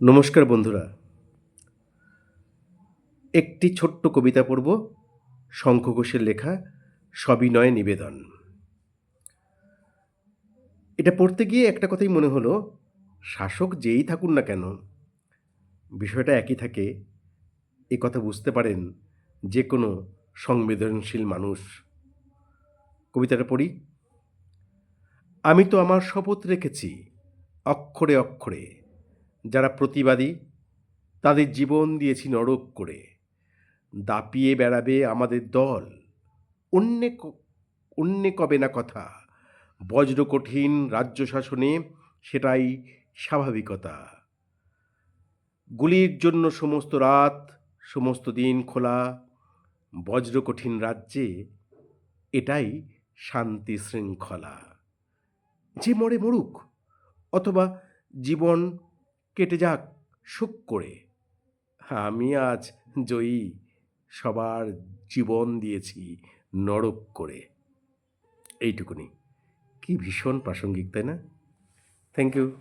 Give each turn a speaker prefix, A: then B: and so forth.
A: নমস্কার বন্ধুরা। একটি ছোট্ট কবিতা পড়ব, শঙ্খ ঘোষের লেখা 'সবিনয়ে নিবেদন'। এটা পড়তে গিয়ে একটা কথাই মনে হলো, শাসক যেই থাকুন না কেন, বিষয়টা একই থাকে, এ কথা বুঝতে পারেন যে কোনো সংবেদনশীল মানুষ। কবিতাটা পড়ি। আমি তো আমার শপথ রেখেছি অক্ষরে অক্ষরে, যারা প্রতিবাদী তাদের জীবন দিয়েছি নরক করে। দাপিয়ে বেড়াবে আমাদের দল, অন্যে অন্যে কবে না কথা, বজ্র কঠিন রাজ্য শাসনে সেটাই স্বাভাবিকতা। গুলির জন্য সমস্ত রাত, সমস্ত দিন খোলা, বজ্র কঠিন রাজ্যে এটাই শান্তি শৃঙ্খলা। যে মরে মরুক, অথবা জীবন কেটে যাক সুখ করে, আমি আজ জয়ী, সবার জীবন দিয়েছি নরক করে। এইটুকুনি। কি ভীষণ প্রাসঙ্গিক, তাই না? Thank you.